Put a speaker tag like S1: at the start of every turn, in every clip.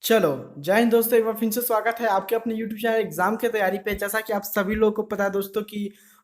S1: चलो, जय हिंद दोस्तों। एक बार फिर से स्वागत है आपके अपने यूट्यूब चैनल एग्जाम की तैयारी पे। जैसा कि आप सभी लोगों को पता है दोस्तों कि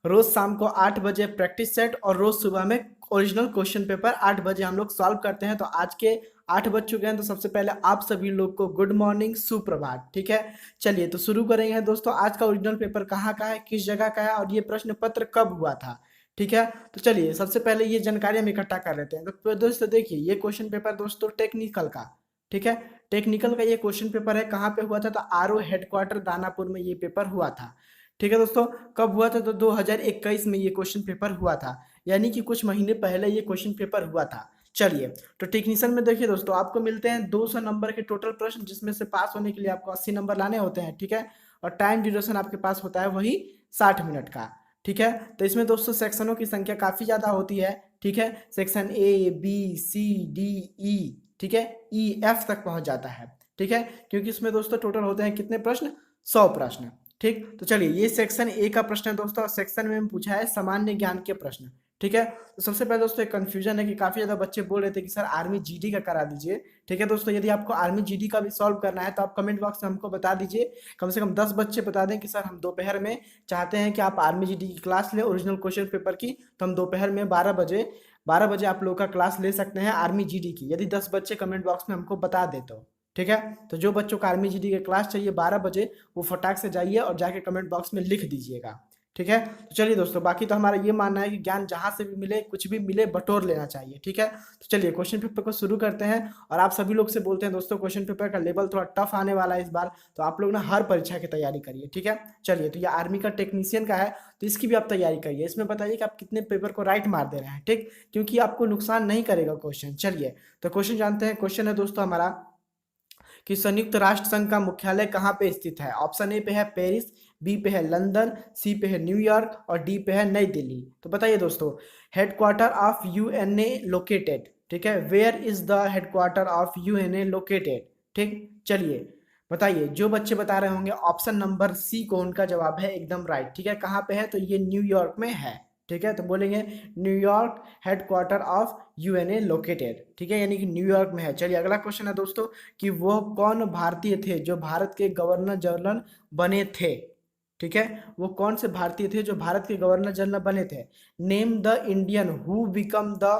S1: रोज शाम को 8 बजे प्रैक्टिस सेट और रोज सुबह में ओरिजिनल क्वेश्चन पेपर 8 बजे हम लोग सॉल्व करते हैं। तो आज के 8 बज चुके हैं, तो सबसे पहले आप सभी लोग को गुड मॉर्निंग, सुप्रभात। ठीक है, चलिए तो शुरू करेंगे दोस्तों। आज का ओरिजिनल पेपर कहाँ का है, किस जगह का है और ये प्रश्न पत्र कब हुआ था। ठीक है, तो चलिए सबसे पहले ये जानकारी हम इकट्ठा कर लेते हैं। तो दोस्तों देखिए, ये क्वेश्चन पेपर दोस्तों टेक्निकल का, ठीक है, टेक्निकल का ये क्वेश्चन पेपर है। कहाँ पे हुआ था, तो आरओ हेडक्वार्टर दानापुर में ये पेपर हुआ था। ठीक है दोस्तों, कब हुआ था, तो 2021 में ये क्वेश्चन पेपर हुआ था, यानी कि कुछ महीने पहले ये क्वेश्चन पेपर हुआ था। चलिए, तो टेक्नीशियन में देखिए दोस्तों, आपको मिलते हैं 200 नंबर के टोटल प्रश्न, जिसमें से पास होने के लिए आपको 80 नंबर लाने होते हैं। ठीक है, और टाइम ड्यूरेशन आपके पास होता है वही 60 मिनट का। ठीक है, तो इसमें दोस्तों सेक्शनों की संख्या काफी ज्यादा होती है। ठीक है, section A B C D E, ठीक है, ई एफ तक पहुंच जाता है। ठीक है, क्योंकि इसमें दोस्तों टोटल होते हैं कितने प्रश्न, 100 प्रश्न। ठीक, तो चलिए, ये सेक्शन ए का प्रश्न है दोस्तों, और सेक्शन में पूछा है सामान्य ज्ञान के प्रश्न। ठीक है, तो सबसे पहले दोस्तों एक कंफ्यूजन है कि काफी ज्यादा बच्चे बोल रहे थे कि सर आर्मी जीडी का करा दीजिए। ठीक है दोस्तों, यदि आपको आर्मी जीडी का भी सॉल्व करना है तो आप कमेंट बॉक्स में हमको बता दीजिए। कम से कम 10 बच्चे बता दें कि सर हम दोपहर में चाहते हैं कि आप आर्मी जीडी की क्लास लें ओरिजिनल क्वेश्चन पेपर की, तो हम दोपहर में 12 बजे आप लोग का क्लास ले सकते हैं आर्मी जीडी की, यदि 10 बच्चे कमेंट बॉक्स में हमको बता दे तो। ठीक है, तो जो बच्चों को आर्मी जीडी के क्लास चाहिए 12 बजे, वो फटाक से जाइए और जाके कमेंट बॉक्स में लिख दीजिएगा। ठीक है, तो चलिए दोस्तों, बाकी तो हमारा ये मानना है कि ज्ञान जहां से भी मिले, कुछ भी मिले, बटोर लेना चाहिए। ठीक है, तो चलिए क्वेश्चन पेपर को शुरू करते हैं। और आप सभी लोग से बोलते हैं दोस्तों, क्वेश्चन पेपर का लेवल थोड़ा टफ आने वाला है इस बार, तो आप लोग ना हर परीक्षा की तैयारी करिए। ठीक है, चलिए, तो ये आर्मी का टेक्नीशियन का है, तो इसकी भी आप तैयारी करिए। इसमें बताइए कि आप कितने पेपर को राइट मार दे रहे हैं। ठीक, क्योंकि आपको नुकसान नहीं करेगा क्वेश्चन। चलिए, तो क्वेश्चन जानते हैं। क्वेश्चन है दोस्तों हमारा कि संयुक्त राष्ट्र संघ का मुख्यालय कहाँ पे स्थित है। ऑप्शन ए पे है पेरिस, बी पे है लंदन, सी पे है न्यूयॉर्क और डी पे है नई दिल्ली। तो बताइए दोस्तों, हेडक्वार्टर ऑफ यूएनए लोकेटेड। ठीक है, where is the headquarter of UNA located. ठीक, चलिए बताइए, जो बच्चे बता रहे होंगे ऑप्शन नंबर सी को, उनका जवाब है एकदम राइट। ठीक है, कहाँ पे है, तो ये न्यूयॉर्क में है। ठीक है, तो बोलेंगे New York headquarter of UNA located. ठीक है, यानी कि न्यूयॉर्क में है। चलिए, अगला क्वेश्चन है दोस्तों कि वो कौन भारतीय थे जो भारत के गवर्नर जनरल बने थे। ठीक है, वो कौन से भारतीय थे जो भारत के गवर्नर जनरल बने थे। Name the Indian who become the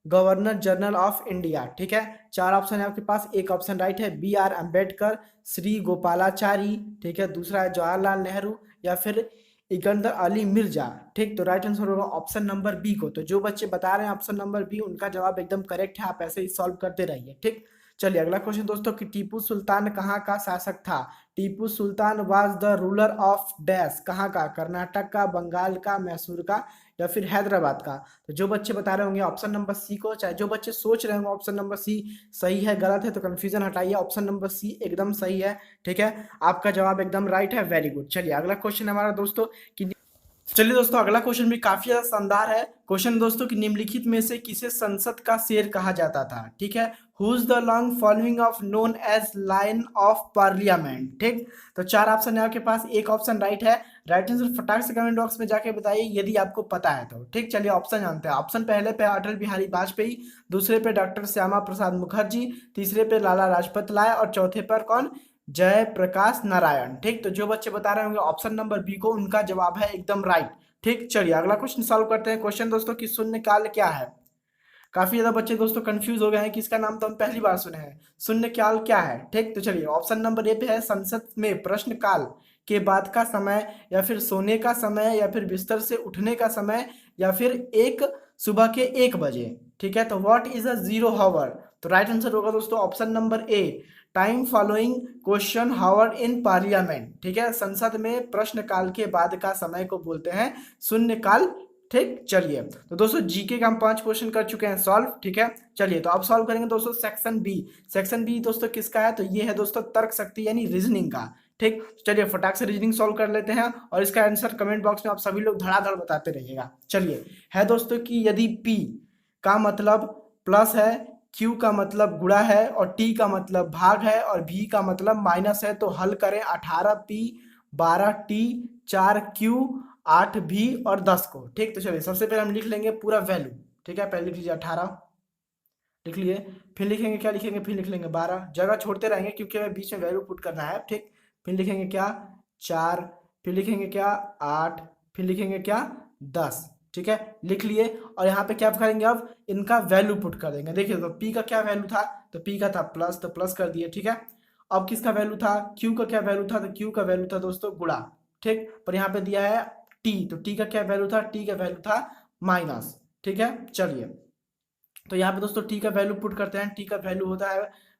S1: governor general of India. ठीक है, चार ऑप्शन है आपके पास। एक ऑप्शन राइट है, बी आर अम्बेडकर, श्री गोपालाचारी, ठीक है, दूसरा है जवाहरलाल नेहरू, या फिर सिकंदर अली मिर्जा। ठीक, तो राइट आंसर होगा ऑप्शन नंबर बी को। तो जो बच्चे बता रहे हैं ऑप्शन नंबर बी, उनका जवाब एकदम करेक्ट है। आप ऐसे ही सॉल्व करते रहिए। ठीक, चलिए अगला क्वेश्चन दोस्तों कि टीपू सुल्तान कहाँ का शासक था। Tipu Sultan was the ruler of dash, कहाँ का, कर्नाटक का, बंगाल का, मैसूर का, या फिर हैदराबाद का। तो जो बच्चे बता रहे होंगे ऑप्शन नंबर सी को, चाहे जो बच्चे सोच रहे होंगे ऑप्शन नंबर सी सही है गलत है, तो कंफ्यूजन हटाइए, ऑप्शन नंबर सी एकदम सही है। ठीक है, आपका जवाब एकदम राइट है, वेरी गुड। चलिए अगला क्वेश्चन हमारा दोस्तों कि, चलिए दोस्तों अगला क्वेश्चन भी काफी ज्यादा शानदार है। क्वेश्चन दोस्तों कि निम्नलिखित में से किसे संसद का शेर कहा जाता था। ठीक है, who's the long following of known as line of parliament. ठीक, तो चार ऑप्शन है आपके पास। एक ऑप्शन राइट है। राइट आंसर फटाक से कमेंट बॉक्स में जाके बताइए यदि आपको पता है तो। ठीक, चलिए ऑप्शन जानते हैं। ऑप्शन पहले पे अटल बिहारी वाजपेयी, दूसरे पे डॉक्टर श्यामा प्रसाद मुखर्जी, तीसरे पे लाला लाजपत राय और चौथे पर कौन, जय प्रकाश नारायण। ठीक, तो जो बच्चे बता रहे होंगे ऑप्शन नंबर बी को, उनका जवाब है एकदम राइट। ठीक, चलिए अगला क्वेश्चन सॉल्व करते हैं। क्वेश्चन दोस्तों कि शून्यकाल क्या है। काफी ज्यादा बच्चे दोस्तों कंफ्यूज हो गए हैं कि इसका नाम तो हम पहली बार सुने हैं। शून्यकाल क्या है। ठीक, तो चलिए ऑप्शन नंबर ए पे है संसद में प्रश्नकाल के बाद का समय, या फिर सोने का समय, या फिर बिस्तर से उठने का समय, या फिर एक सुबह के 1 बजे। ठीक है, तो what is a zero hour. तो राइट आंसर होगा दोस्तों option number A, time following question hour in parliament. ठीक है, संसद में प्रश्नकाल के बाद का समय को बोलते हैं शून्यकाल। ठीक, चलिए तो दोस्तों जीके का हम 5 क्वेश्चन कर चुके हैं सॉल्व। ठीक है, चलिए तो अब सॉल्व करेंगे दोस्तों सेक्शन बी। सेक्शन बी दोस्तों किसका है, तो ये है दोस्तों तर्क शक्ति यानी रीजनिंग का। ठीक, चलिए फटाक से रीजनिंग सॉल्व कर लेते हैं, और इसका आंसर कमेंट बॉक्स में आप सभी लोग धड़ाधड़ बताते रहिएगा। चलिए, है दोस्तों कि यदि पी का मतलब प्लस है, क्यू का मतलब गुणा है, और टी का मतलब भाग है, और भी का मतलब माइनस है, तो हल करें 18p 12t 4q 8v और 10 को। ठीक, तो चलिए सबसे पहले हम लिख लेंगे पूरा वैल्यू। ठीक है, पहले लिख लीजिए 18, लिख लिए। फिर लिखेंगे क्या, लिखेंगे फिर लिख लेंगे 12, जगह छोड़ते रहेंगे क्योंकि हमें बीच में वैल्यू पुट करना है, ठीक। फिर लिखेंगे क्या 4, फिर लिखेंगे क्या 8, फिर लिखेंगे क्या 10, ठीक है, लिख लिए। और यहाँ पे क्या करेंगे, अब इनका वैल्यू पुट कर देंगे। देखिए तो पी का क्या वैल्यू था, तो पी का था प्लस, तो प्लस कर दिए, ठीक है। अब किसका वैल्यू था, क्यू का क्या वैल्यू था, तो क्यू का वैल्यू था दोस्तों गुणा, ठीक। पर यहाँ पे दिया है टी, तो टी का क्या वैल्यू था, टी का वैल्यू था माइनस, ठीक है। चलिए तो यहाँ पे दोस्तों टी का वैल्यू पुट करते हैं, टी का वैल्यू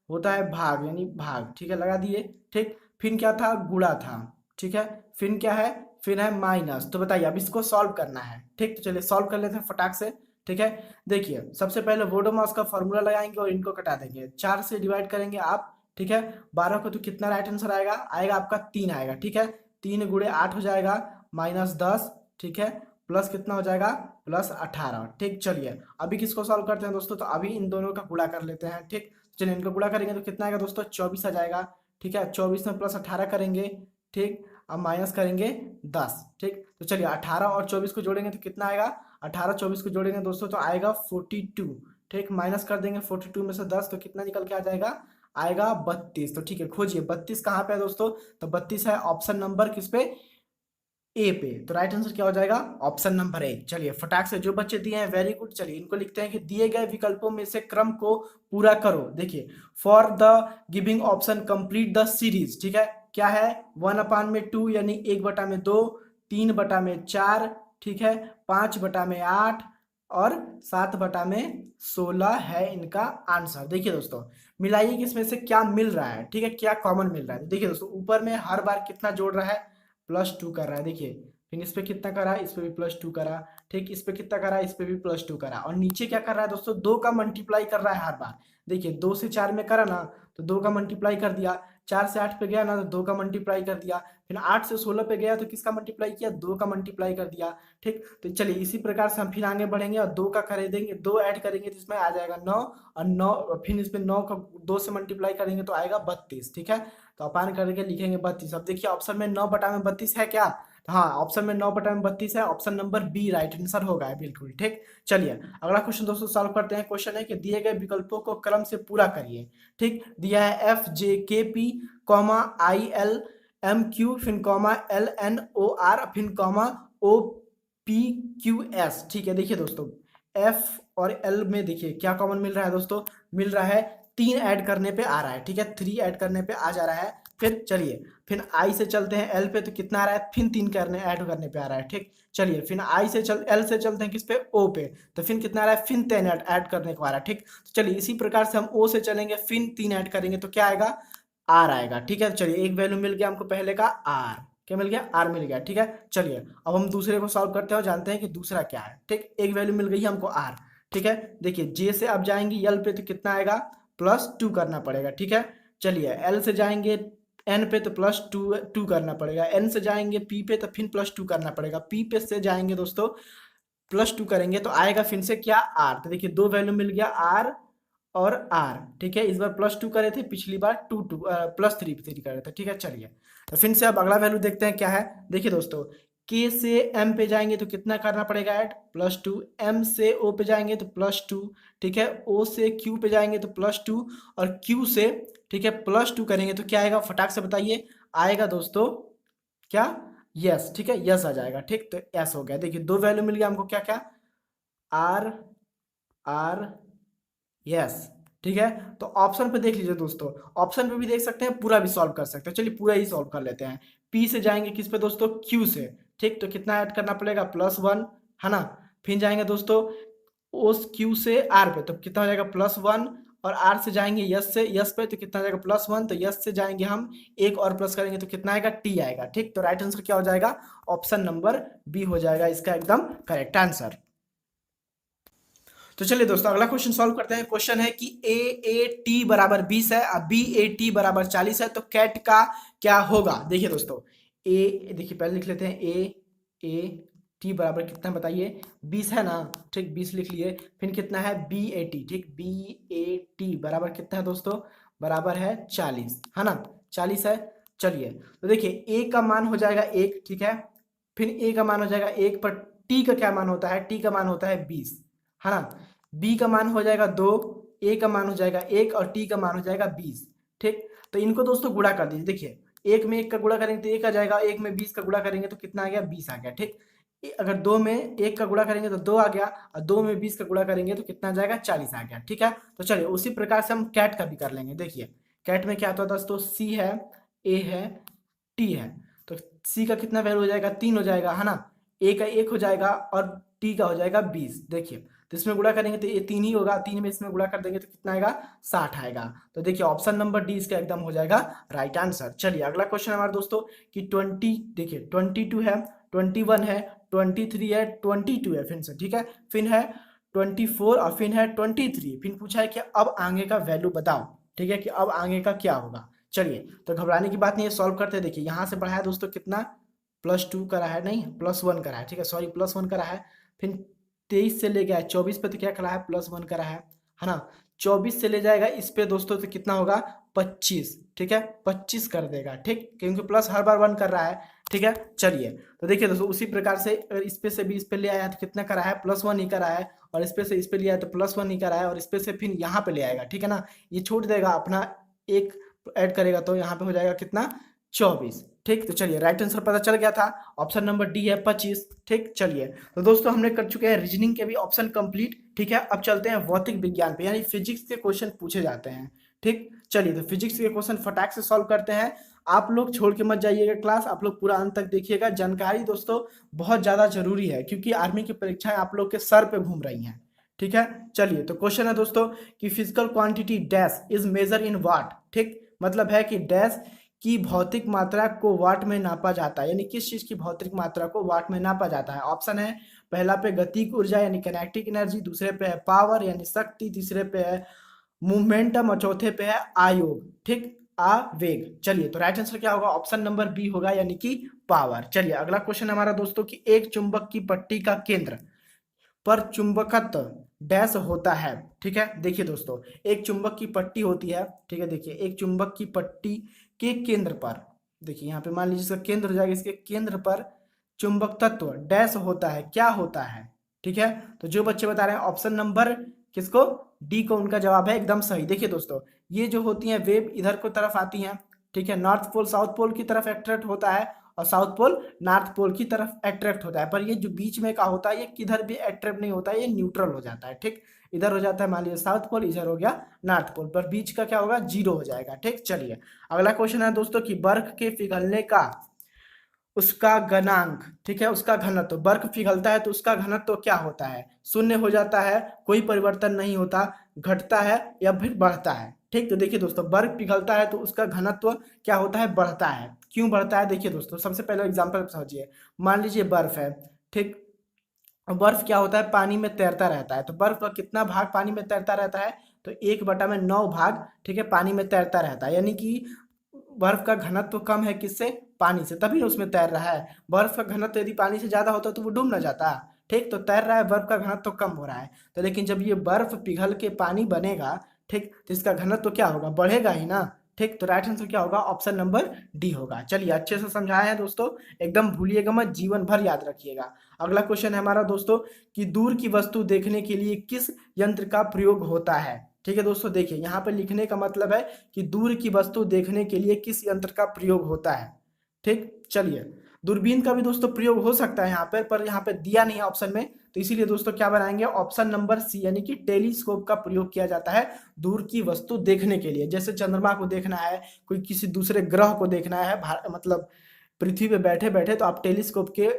S1: होता है भाग, यानी भाग, ठीक है, लगा दिए, ठीक। फिर क्या था, गुणा था, ठीक है। फिर क्या है, फिर है माइनस। तो बताइए अब इसको सॉल्व करना है, ठीक। तो चलिए सॉल्व कर लेते हैं फटाक से, ठीक है। देखिए सबसे पहले वोडोमॉस का फॉर्मूला लगाएंगे और इनको कटा देंगे, 4 से डिवाइड करेंगे आप, ठीक है। 12 को तो कितना राइट आंसर आएगा, आएगा आपका 3 आएगा, ठीक है। 3 गुणे 8 हो जाएगा, -10, ठीक है, प्लस कितना हो जाएगा, +18, ठीक। चलिए अभी किसको सॉल्व करते हैं दोस्तों, तो अभी इन दोनों का गुणा कर लेते हैं, ठीक। चलिए इनको गुणा करेंगे तो कितना आएगा दोस्तों, 24 आ जाएगा, ठीक है। 24 में +18 करेंगे, ठीक। अब माइनस करेंगे 10, ठीक। तो चलिए 18 और 24 को जोड़ेंगे तो कितना आएगा, 18 24 को जोड़ेंगे दोस्तों तो आएगा 42, ठीक। माइनस कर देंगे 42 में से 10 तो कितना निकल के आ जाएगा, आएगा 32। तो ठीक है, खोजिए 32 कहाँ पे है दोस्तों, तो 32 है ऑप्शन नंबर किस पे, ए पे। तो राइट आंसर क्या हो जाएगा, ऑप्शन नंबर ए। चलिए फटाक से जो बच्चे दिए हैं वेरी गुड। चलिए इनको लिखते हैं कि दिए गए विकल्पों में से क्रम को पूरा करो। देखिए for the giving option complete the series, ठीक है। क्या है, 1/2 यानी 1/2, 3/4, ठीक है, 5/8 और 7/16 है इनका आंसर। देखिए दोस्तों मिलाइए कि इसमें से क्या मिल रहा है, ठीक है, क्या कॉमन मिल रहा है। देखिए दोस्तों ऊपर में हर बार कितना जोड़ रहा है, +2 कर रहा है, देखिए। फिर इस पे कितना करा, इस पे भी +2 करा, ठीक। इस पे कितना करा, इस पे भी +2 करा। और नीचे क्या कर रहा है दोस्तों, 2 का मल्टीप्लाई कर रहा है हर बार। देखिए 2 से 4 में करा ना, तो 2 का मल्टीप्लाई कर दिया। 4 से 8 पे गया ना, तो 2 का मल्टीप्लाई कर दिया। फिर 8 से 16 पे गया तो किसका मल्टीप्लाई किया, 2 का मल्टीप्लाई कर दिया, ठीक। तो चलिए इसी प्रकार से हम फिर आगे बढ़ेंगे और 2 का कर देंगे, 2 ऐड करेंगे तो इसमें आ जाएगा 9, और 9 फिर इसमें 9 का 2 से मल्टीप्लाई करेंगे तो आएगा 32, ठीक है। तो अपान करके लिखेंगे 32। अब देखिए ऑप्शन में 9/32 है क्या, हाँ ऑप्शन में 9/32 है, option number B right answer होगा, बिल्कुल ठीक। चलिए अगला क्वेश्चन दोस्तों सॉल्व करते हैं। क्वेश्चन है कि दिए गए विकल्पों को क्रम से पूरा करिए, ठीक। दिया है FJKP, ILMQ, फिर LNOR, फिर OPQS, ठीक है। देखिए दोस्तों एफ और एल में देखिए क्या कॉमन मिल रहा है दोस्तों, मिल रहा है 3 ऐड करने पे आ रहा है, ठीक है, 3 ऐड करने पे आ जा रहा है। फिर चलिए फिर आई से चलते हैं एल पे, तो कितना आ रहा है, फिर 3 करने ऐड करने पे आ रहा है, ठीक। चलिए फिर आई से एल से चलते हैं किस पे, ओ पे, तो फिर कितना आ रहा है, फिर 10 ऐड करने को आ रहा है, ठीक। तो चलिए इसी प्रकार से हम ओ से चलेंगे, फिर 3 ऐड करेंगे तो क्या आएगा, आर आएगा, ठीक है। चलिए एक वैल्यू मिल गया हमको पहले का आर, क्या मिल गया, आर मिल गया, ठीक है। चलिए अब हम दूसरे को सॉल्व करते हैं और जानते हैं कि दूसरा क्या है, ठीक। एक वैल्यू मिल गई है हमको आर, ठीक है। देखिए जे से अब जाएंगे यल पे तो कितना आएगा, +2 करना पड़ेगा, ठीक है। चलिए एल से जाएंगे एन पे तो +2 करना पड़ेगा, एन से जाएंगे पी पे तो फिर +2 करना पड़ेगा, पी पे से जाएंगे दोस्तों +2 करेंगे तो आएगा फिर से क्या, आर। तो देखिए 2 वैल्यू मिल गया आर और आर, ठीक है। इस बार +2 करे थे, पिछली बार +3 करे थे, ठीक है। चलिए तो फिर से अब अगला वैल्यू देखते हैं क्या है। देखिए दोस्तों के से एम पे जाएंगे तो कितना करना पड़ेगा ऐड, +2, एम से ओ पे जाएंगे तो +2, ठीक है। ओ से क्यू पे जाएंगे तो +2 और क्यू से, ठीक है, +2 करेंगे तो क्या आएगा, फटाक से बताइए, आएगा दोस्तों क्या, यस, ठीक है, यस आ जाएगा, ठीक। तो एस हो गया। देखिए 2 वैल्यू मिल गया हमको, क्या क्या, आर आर यस, ठीक है। तो ऑप्शन पे देख लीजिए दोस्तों, ऑप्शन पे भी देख सकते हैं, पूरा भी सॉल्व कर सकते हैं। चलिए पूरा ही सॉल्व कर लेते हैं। पी से जाएंगे किस पे दोस्तों, क्यू से, ठीक। तो कितना ऐड करना पड़ेगा, +1, है ना। फिर जाएंगे दोस्तों उस क्यू से आर पे तो कितना हो जाएगा, +1, और आर से जाएंगे यस से, यस पे तो कितना हो जाएगा, +1, तो यस से जाएंगे हम एक और प्लस करेंगे तो कितना आएगा, टी आएगा, ठीक। तो राइट आंसर क्या हो जाएगा, ऑप्शन नंबर बी हो जाएगा इसका एकदम करेक्ट आंसर। तो चलिए दोस्तों अगला क्वेश्चन सॉल्व करते हैं। क्वेश्चन है कि AAT बराबर 20 है और BAT बराबर 40 है, तो कैट का क्या होगा। देखिए दोस्तों देखिए पहले लिख लेते हैं AAT बराबर कितना बताइए, 20 है ना, ठीक, 20 लिख लिए। फिर कितना है BAT, ठीक, BAT बराबर कितना है दोस्तों, बराबर है 40, है ना, 40 है। चलिए तो देखिए A का मान हो जाएगा 1, ठीक है। फिर A का मान हो जाएगा 1, पर T का क्या मान होता है, T का मान होता है 20, है ना। बी का मान हो जाएगा 2, ए का मान हो जाएगा 1 और टी का मान हो जाएगा 20। ठीक, तो इनको दोस्तों गुणा कर दीजिए। देखिए, 1 में 1 का गुणा करेंगे तो 1 आ जाएगा, 1 में 20 का गुणा करेंगे तो कितना आ गया, 20 आ गया। ठीक, अगर 2 में 1 का गुणा करेंगे तो 2 आ गया, और 2 में 20 का गुणा करेंगे तो कितना आ जाएगा, 40 आ गया। ठीक है, तो चलिए उसी प्रकार से हम कैट का भी कर लेंगे। देखिए, कैट में क्या होता है दोस्तों, सी है, ए है, टी है, तो सी का कितना वैल्यू हो जाएगा, 3 हो जाएगा, है ना। ए का 1 हो जाएगा और टी का हो जाएगा 20। देखिए, तो इसमें गुणा करेंगे तो ये 3 ही होगा, 3 में इसमें गुणा कर देंगे तो कितना आएगा, 60 आएगा। तो देखिए ऑप्शन नंबर डी इसका एकदम हो जाएगा राइट आंसर। चलिए अगला क्वेश्चन हमारे दोस्तों कि 20, देखिए 22 है, 21 है, 23 है, 22 है फिर से, ठीक है, फिर है 24 और फिर है 23। फिर पूछा है कि अब आगे का वैल्यू बताओ। ठीक है, कि अब आगे का क्या होगा। चलिए, तो घबराने की बात नहीं है, सॉल्व करते हैं। देखिए यहाँ से बढ़ाया दोस्तों कितना, +2 करा है, नहीं +1 करा है। ठीक है, सॉरी +1 करा है, फिर 23 से ले गया है 24 पे तो क्या करा है, +1 करा है ना। 24 से ले जाएगा इस पे दोस्तों तो कितना होगा, 25। ठीक है, 25 कर देगा। ठीक, क्योंकि प्लस हर बार 1 कर रहा है। ठीक है, चलिए तो देखिए दोस्तों उसी प्रकार से अगर इस पे से भी इस पे ले आया तो कितना करा है, +1 ही करा है, और इस पे से इस पे लिया है तो +1 ही करा है, और इस पे से फिर यहाँ पे ले आएगा। ठीक है ना, ये छोड़ देगा अपना, एक ऐड करेगा तो यहाँ पे हो जाएगा कितना, 24। ठीक, तो चलिए राइट आंसर पता चल गया था, ऑप्शन नंबर डी है 25। ठीक, चलिए तो दोस्तों हमने कर चुके हैं रीजनिंग के भी ऑप्शन कंप्लीट। ठीक है, अब चलते हैं भौतिक विज्ञान पे, यानी फिजिक्स के क्वेश्चन पूछे जाते हैं। ठीक, चलिए तो फिजिक्स के क्वेश्चन फटाक से सॉल्व करते हैं। आप लोग छोड़ के मत जाइएगा क्लास, आप लोग पूरा अंत तक देखिएगा। जानकारी दोस्तों बहुत ज़्यादा जरूरी है, क्योंकि आर्मी की परीक्षाएं आप लोग के सर पे घूम रही हैं। ठीक है, चलिए तो क्वेश्चन है दोस्तों कि physical quantity dash is measure in watt. ठीक, मतलब है कि डैश की भौतिक मात्रा को वाट में नापा जाता है, यानी किस चीज की भौतिक मात्रा को वाट में नापा जाता है। ऑप्शन है, पहला पे गतिक ऊर्जा यानी काइनेटिक एनर्जी, दूसरे पे है पावर यानी शक्ति, तीसरे पे है मोमेंटम और चौथे पे है आयोग। ठीक, आवेग। चलिए तो राइट आंसर क्या होगा, ऑप्शन नंबर बी होगा, यानी कि पावर। चलिए अगला क्वेश्चन हमारा दोस्तों कि एक चुंबक की पट्टी का केंद्र पर चुंबकत्व डैश होता है। ठीक है, देखिए दोस्तों एक चुंबक की पट्टी होती है। ठीक है, देखिए एक चुंबक की पट्टी के केंद्र पर, देखिए यहाँ पे मान लीजिए इसका केंद्र हो जाएगा, इसके केंद्र पर चुंबक तत्व डैश होता है, क्या होता है। ठीक है, तो जो बच्चे बता रहे हैं ऑप्शन नंबर किसको, डी को, उनका जवाब है एकदम सही। देखिए दोस्तों ये जो होती हैं वेव इधर को तरफ आती हैं। ठीक है, नॉर्थ पोल साउथ पोल की तरफ अट्रैक्ट होता है, और साउथ पोल नॉर्थ पोल की तरफ अट्रैक्ट होता है, पर ये जो बीच में का होता है ये किधर भी अट्रैक्ट नहीं होता है, ये न्यूट्रल हो जाता है। ठीक, इधर हो जाता है मान लीजिए साउथ पोल, इधर हो गया नॉर्थ पोल, पर बीच का क्या होगा, 0 हो जाएगा। ठीक, चलिए अगला क्वेश्चन है दोस्तों कि बर्फ के पिघलने का उसका गणांक, ठीक है, उसका घनत्व, बर्फ पिघलता है तो उसका घनत्व क्या होता है, 0 हो जाता है, कोई परिवर्तन नहीं होता, घटता है या फिर बढ़ता है। ठीक, तो देखिए दोस्तों बर्फ पिघलता है तो उसका घनत्व क्या होता है, बढ़ता है। क्यों बढ़ता है, देखिए दोस्तों सबसे पहले एग्जांपल समझिए। मान लीजिए बर्फ है, ठीक, और बर्फ क्या होता है, पानी में तैरता रहता है, तो बर्फ का कितना भाग पानी में तैरता रहता है, तो 1/9 भाग, ठीक है, पानी में तैरता रहता है, यानी कि बर्फ का घनत्व कम है किससे, पानी से, तभी उसमें तैर रहा है। बर्फ का घनत्व यदि पानी से ज्यादा होता तो वो डूब ना जाता। ठीक, तो तैर रहा है, बर्फ का घनत्व कम हो रहा है, तो लेकिन जब ये बर्फ पिघल के पानी बनेगा, ठीक, तो इसका घनत्व क्या होगा, बढ़ेगा ही ना। ठीक, तो राइट आंसर क्या होगा, ऑप्शन नंबर डी होगा। चलिए अच्छे से समझाया है दोस्तों, एकदम भूलिएगा मत, जीवन भर याद रखिएगा। अगला क्वेश्चन है हमारा दोस्तों कि दूर की वस्तु देखने के लिए किस यंत्र का प्रयोग होता है। ठीक है दोस्तों, देखिए यहाँ पे लिखने का मतलब है कि दूर की वस्तु देखने के लिए किस यंत्र का प्रयोग होता है। ठीक, चलिए दूरबीन का भी दोस्तों प्रयोग हो सकता है यहाँ पर यहाँ पे दिया नहीं है ऑप्शन में, तो इसीलिए दोस्तों क्या बनाएंगे, ऑप्शन नंबर सी, यानी कि टेलीस्कोप का प्रयोग किया जाता है दूर की वस्तु देखने के लिए। जैसे चंद्रमा को देखना है, कोई किसी दूसरे ग्रह को देखना है, मतलब पृथ्वी पे बैठे बैठे, तो आप टेलीस्कोप के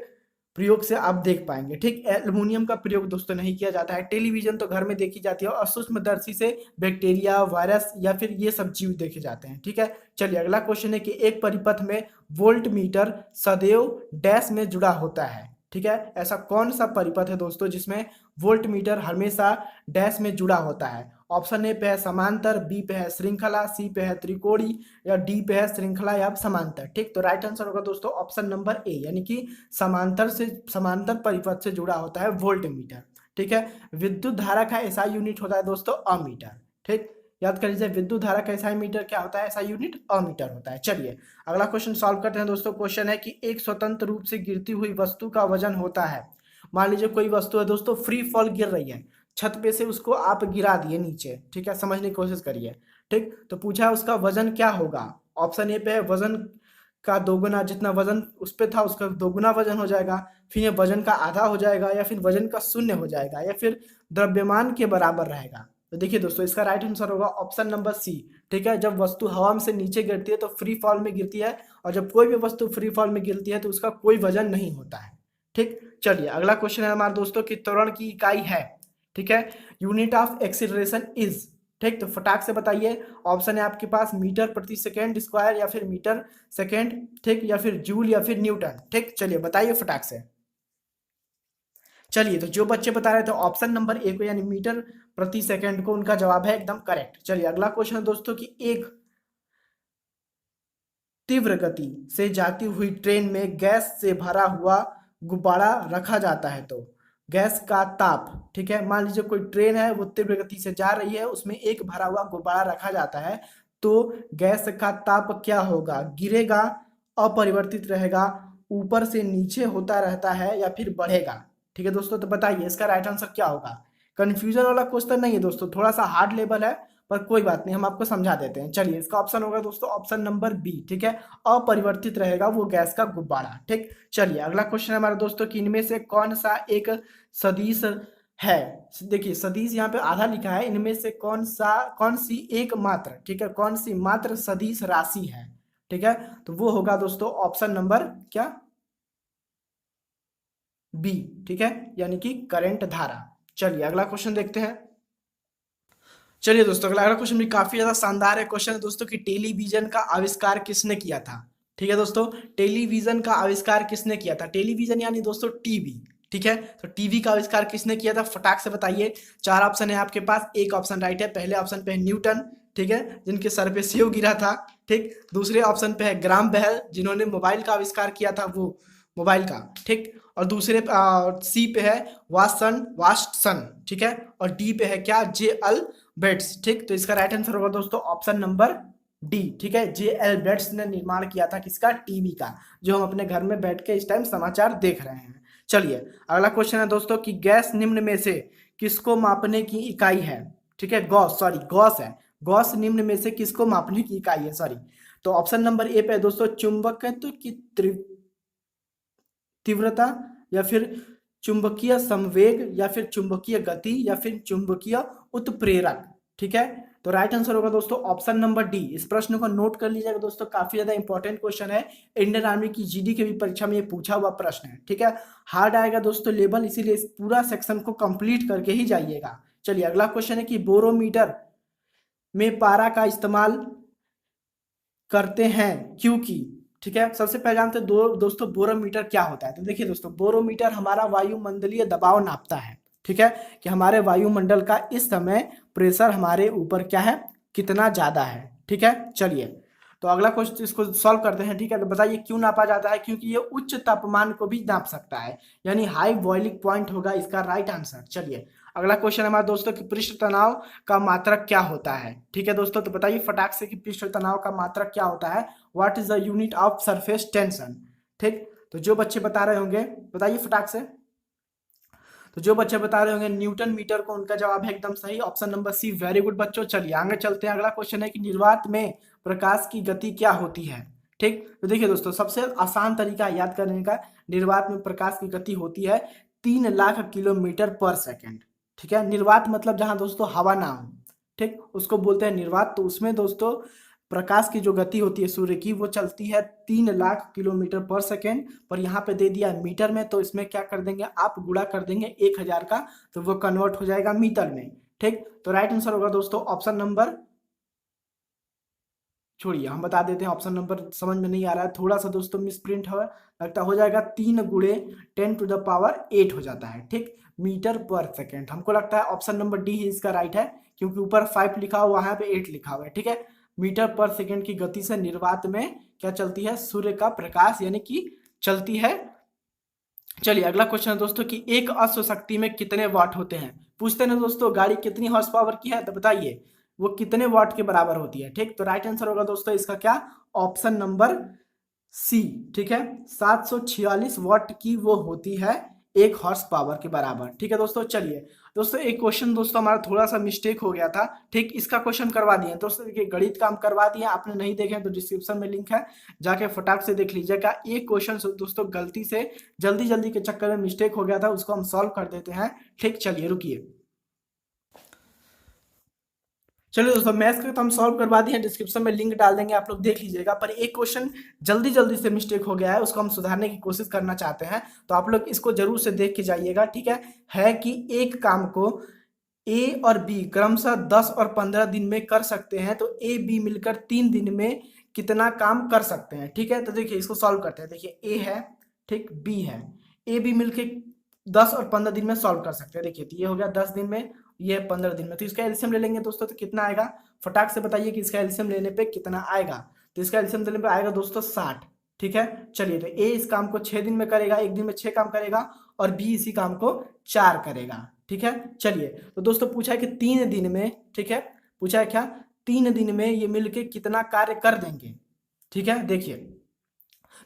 S1: प्रयोग से आप देख पाएंगे। ठीक, एल्युमिनियम का प्रयोग दोस्तों नहीं किया जाता है। टेलीविजन तो घर में देखी जाती है, और सूक्ष्मदर्शी से बैक्टीरिया, वायरस या फिर ये सब जीव देखे जाते हैं। ठीक है, चलिए अगला क्वेश्चन है कि एक परिपथ में वोल्ट मीटर सदैव डैश में जुड़ा होता है। ठीक है, ऐसा कौन सा परिपथ है दोस्तों जिसमें वोल्ट मीटर हमेशा डैश में जुड़ा होता है। ऑप्शन ए पे है समांतर, बी पे है श्रृंखला, सी पे है त्रिकोणी, या डी पे है श्रृंखला या समांतर। ठीक, तो राइट आंसर होगा दोस्तों ऑप्शन नंबर ए, यानी कि समांतर परिपथ से जुड़ा होता है वोल्ट मीटर। ठीक है, विद्युत धारा का ऐसा यूनिट होता है दोस्तों अमीटर। ठीक, याद कर लीजिए विद्युत धारा का ऐसा मीटर क्या होता है, ऐसा यूनिट अमीटर होता है। चलिए अगला क्वेश्चन सॉल्व करते हैं दोस्तों। क्वेश्चन है कि एक स्वतंत्र रूप से गिरती हुई वस्तु का वजन होता है। मान लीजिए कोई वस्तु है दोस्तों, फ्री फॉल गिर रही है, छत पे से उसको आप गिरा दिए नीचे, ठीक है, समझने की कोशिश करिए। ठीक, तो पूछा उसका वजन क्या होगा। ऑप्शन ए पे है वजन का दोगुना, जितना वजन उस पे था उसका दोगुना वजन हो जाएगा, फिर ये वजन का आधा हो जाएगा, या फिर वजन का शून्य हो जाएगा, या फिर द्रव्यमान के बराबर रहेगा। तो देखिए दोस्तों, इसका राइट आंसर होगा ऑप्शन नंबर सी। ठीक है, जब वस्तु हवा में से नीचे गिरती है तो फ्री फॉल में गिरती है, और जब कोई भी वस्तु फ्री फॉल में गिरती है तो उसका कोई वजन नहीं होता है। ठीक, चलिए अगला क्वेश्चन है हमारे दोस्तों की त्वरण की इकाई है। ठीक है, यूनिट ऑफ एक्सीलरेशन इज। ठीक, तो फटाक से बताइए। ऑप्शन है आपके पास मीटर प्रति सेकेंड स्क्वायर, या फिर मीटर सेकेंड, ठीक, या फिर जूल, या फिर न्यूटन। ठीक, चलिए बताइए फटाक से। चलिए, तो जो बच्चे बता रहे थे ऑप्शन नंबर ए को यानी मीटर प्रति सेकंड को, उनका जवाब है एकदम करेक्ट। चलिए अगला क्वेश्चन है दोस्तों कि एक तीव्र गति से जाती हुई ट्रेन में गैस से भरा हुआ गुब्बारा रखा जाता है, तो गैस का ताप, ठीक है, मान लीजिए कोई ट्रेन है वो तीव्र गति से जा रही है, उसमें एक भरा हुआ गुब्बारा रखा जाता है, तो गैस का ताप क्या होगा, गिरेगा, अपरिवर्तित रहेगा, ऊपर से नीचे होता रहता है, या फिर बढ़ेगा। ठीक है दोस्तों, तो बताइए इसका राइट आंसर क्या होगा। कंफ्यूजन वाला क्वेश्चन नहीं है दोस्तों, थोड़ा सा हार्ड लेवल है, पर कोई बात नहीं, हम आपको समझा देते हैं। चलिए, इसका ऑप्शन होगा दोस्तों ऑप्शन नंबर बी। ठीक है, अपरिवर्तित रहेगा वो गैस का गुब्बारा। ठीक, चलिए अगला क्वेश्चन है हमारे दोस्तों कि इनमें से कौन सा एक सदिश है। देखिए सदिश यहाँ पे आधा लिखा है, इनमें से कौन सी एक मात्र, ठीक है, कौन सी मात्र सदिश राशि है। ठीक है, तो वो होगा दोस्तों ऑप्शन नंबर क्या, बी। ठीक है, यानी कि करंट धारा। चलिए अगला क्वेश्चन देखते हैं। चलिए दोस्तों, अगला क्वेश्चन भी काफी ज्यादा शानदार है। क्वेश्चन है दोस्तों कि टेलीविजन का आविष्कार किसने किया था। ठीक है दोस्तों, टेलीविजन का आविष्कार किसने किया था। टेलीविजन यानी दोस्तों टीवी। ठीक है, तो टीवी का आविष्कार किसने किया था, फटाक से बताइए। चार ऑप्शन है आपके पास, एक ऑप्शन राइट है। पहले ऑप्शन पे है न्यूटन, ठीक है, जिनके सर पे सेव गिरा था। ठीक, दूसरे ऑप्शन पे है ग्राम बेल, जिन्होंने मोबाइल का आविष्कार किया था, वो मोबाइल का। ठीक, और दूसरे सी पे है वाटसन, ठीक है, और डी पे है क्या, जे एल बेट्स। ठीक, तो इसका राइट आंसर होगा दोस्तों ऑप्शन नंबर डी। ठीक है, जे एल बेट्स ने निर्माण किया था किसका, टीवी का, जो हम अपने घर में बैठ के इस टाइम समाचार देख रहे हैं। चलिए अगला क्वेश्चन है दोस्तों कि गैस निम्न में से किसको मापने की इकाई है। ठीक है, गॉस है। गॉस निम्न में से किसको मापने की इकाई है, सॉरी। तो ऑप्शन नंबर ए पे है दोस्तों चुंबकत्व की तीव्रता, या फिर चुंबकीय संवेग, या फिर चुंबकीय गति, या फिर चुंबकीय उत्प्रेरक। ठीक है, तो राइट आंसर होगा दोस्तों ऑप्शन नंबर डी। इस प्रश्न को नोट कर लीजिएगा दोस्तों, काफी ज्यादा इंपॉर्टेंट क्वेश्चन है, इंडियन आर्मी की जीडी के भी परीक्षा में ये पूछा हुआ प्रश्न है। ठीक है, हार्ड आएगा दोस्तों लेवल, इसीलिए इस पूरा सेक्शन को कंप्लीट करके ही जाइएगा। चलिए अगला क्वेश्चन है कि बोरोमीटर में पारा का इस्तेमाल करते हैं क्योंकि। ठीक है, सबसे पहले जानते हैं दोस्तों बोरोमीटर क्या होता है। तो देखिए दोस्तों, बोरोमीटर हमारा वायुमंडलीय दबाव नापता है। ठीक है, कि हमारे वायुमंडल का इस समय प्रेशर हमारे ऊपर क्या है, कितना ज्यादा है। ठीक है, चलिए तो अगला क्वेश्चन इसको सॉल्व करते हैं। ठीक है, तो बताइए क्यों नापा जाता है, क्योंकि ये उच्च तापमान को भी नाप सकता है, यानी हाई बॉइलिंग पॉइंट होगा इसका राइट आंसर। चलिए अगला क्वेश्चन है हमारे दोस्तों कि पृष्ठ तनाव का मात्रक क्या होता है। ठीक है दोस्तों, तो बताइए फटाक से कि पृष्ठ तनाव का मात्रक क्या होता है, what is the unit of surface tension. ठीक, तो जो बच्चे बता रहे होंगे बताइए फटाक से। तो जो बच्चे बता रहे होंगे न्यूटन मीटर को, उनका जवाब है एकदम सही, option number C. Very good बच्चों, चलिए आगे चलते हैं। अगला क्वेश्चन है कि निर्वात में प्रकाश की गति क्या होती है। ठीक, तो देखिए दोस्तों, सबसे आसान तरीका याद करने का, निर्वात में प्रकाश की गति होती है 3 लाख किलोमीटर पर सेकेंड। ठीक है, निर्वात मतलब जहां दोस्तों हवा ना हो, ठीक, उसको बोलते हैं निर्वात। तो उसमें दोस्तों प्रकाश की जो गति होती है सूर्य की, वो चलती है 3 लाख किलोमीटर पर सेकेंड, पर यहाँ पे दे दिया मीटर में, तो इसमें क्या कर देंगे आप, गुणा कर देंगे 1000 का, तो वो कन्वर्ट हो जाएगा मीटर में। ठीक, तो राइट आंसर होगा दोस्तों ऑप्शन नंबर, छोड़िए हम बता देते हैं, ऑप्शन नंबर समझ में नहीं आ रहा है, थोड़ा सा दोस्तों मिस प्रिंट हो लगता, हो जाएगा 3 × 10⁸ हो जाता है। ठीक, मीटर पर सेकेंड। हमको लगता है ऑप्शन नंबर डी ही इसका राइट है, क्योंकि ऊपर 5 लिखा हुआ है, वहां पे 8 लिखा हुआ है। ठीक है, मीटर पर सेकेंड की गति से निर्वात में क्या चलती है, सूर्य का प्रकाश यानी कि चलती है। चलिए अगला क्वेश्चन है दोस्तों कि एक अश्व शक्ति में कितने वाट होते हैं। पूछते हैं दोस्तों गाड़ी कितनी हॉर्स पावर की है, तो बताइए वो कितने वाट के बराबर होती है। ठीक, तो राइट आंसर होगा दोस्तों इसका क्या, ऑप्शन नंबर सी। ठीक है, 746 वाट की वो होती है 1 हॉर्स पावर के बराबर। ठीक है दोस्तों, चलिए दोस्तों एक क्वेश्चन दोस्तों हमारा थोड़ा सा मिस्टेक हो गया था। ठीक, इसका क्वेश्चन करवा दिए दोस्तों। देखिए गणित का हम करवा दिए, आपने नहीं देखे तो डिस्क्रिप्शन में लिंक है, जाके फटाक से देख लीजिएगा। एक क्वेश्चन दोस्तों गलती से जल्दी जल्दी के चक्कर में मिस्टेक हो गया था, उसको हम सॉल्व कर देते हैं। ठीक, चलिए रुकिए। चलिए दोस्तों मैथ्स का तो हम सॉल्व करवा दिए हैं, डिस्क्रिप्शन में लिंक डाल देंगे, आप लोग देख लीजिएगा। पर एक क्वेश्चन जल्दी जल्दी से मिस्टेक हो गया है, उसको हम सुधारने की कोशिश करना चाहते हैं, तो आप लोग इसको जरूर से देख के जाइएगा। ठीक है कि एक काम को ए और बी क्रमशः 10 और 15 दिन में कर सकते हैं, तो ए बी मिलकर 3 दिन में कितना काम कर सकते हैं। ठीक है, तो देखिए इसको सॉल्व करते हैं। देखिए ए है, ठीक, बी है, ए बी मिलकर 10 और 15 दिन में सॉल्व कर सकते हैं। देखिए तो ये हो गया 10 दिन में, ये 15 दिन में, तो इसका एलसीएम ले लेंगे दोस्तों, तो कितना आएगा फटाक से बताइए कि इसका एलसीएम लेने पे कितना आएगा। तो इसका एलसीएम लेने पे आएगा दोस्तों 60। ठीक है, चलिए तो ए इस काम को 6 दिन में करेगा, एक दिन में 6 काम करेगा, और बी इसी काम को 4 करेगा। ठीक है, चलिए तो दोस्तों पूछा है कि 3 दिन में, ठीक है, पूछा है क्या 3 दिन में ये मिलके कितना कार्य कर देंगे। ठीक है, देखिए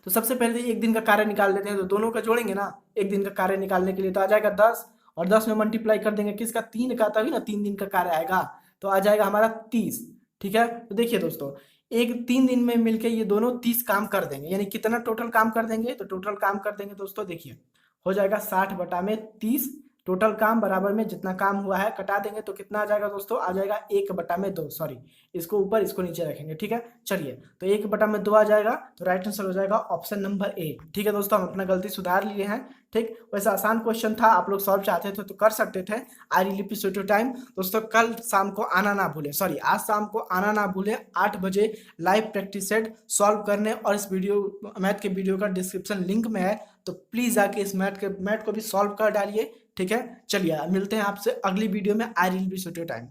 S1: तो सबसे पहले एक दिन का कार्य निकाल लेते हैं, तो दोनों का जोड़ेंगे ना एक दिन का कार्य निकालने के लिए, तो आ जाएगा 10 और 10 में मल्टीप्लाई कर देंगे किसका, 3 का, तभी ना 3 दिन का कार्य आएगा, तो आ जाएगा हमारा 30। ठीक है, तो देखिए दोस्तों एक 3 दिन में मिलके ये दोनों 30 काम कर देंगे, यानी कितना टोटल काम कर देंगे, तो टोटल काम कर देंगे दोस्तों, देखिए हो जाएगा 60 बटा में 30, टोटल काम बराबर में जितना काम हुआ है कटा देंगे, तो कितना आ जाएगा दोस्तों, आ जाएगा 1 बटा में 2, सॉरी इसको ऊपर इसको नीचे रखेंगे। ठीक है, चलिए तो 1 बटा में 2 आ जाएगा, तो राइट आंसर हो जाएगा ऑप्शन नंबर ए। ठीक है दोस्तों, हम अपना गलती सुधार लिए हैं। ठीक, वैसे आसान क्वेश्चन था, आप लोग सॉल्व चाहते थे तो कर सकते थे। I really appreciate your time दोस्तों। कल शाम को आना ना भूले, सॉरी आज शाम को आना ना भूले 8 बजे लाइव प्रैक्टिस सेट सॉल्व करने, और इस वीडियो मैथ के वीडियो का डिस्क्रिप्शन लिंक में है, तो प्लीज आके इस मैथ को भी सॉल्व कर डालिए। ठीक है, चलिए मिलते हैं आपसे अगली वीडियो में। I really appreciate your time.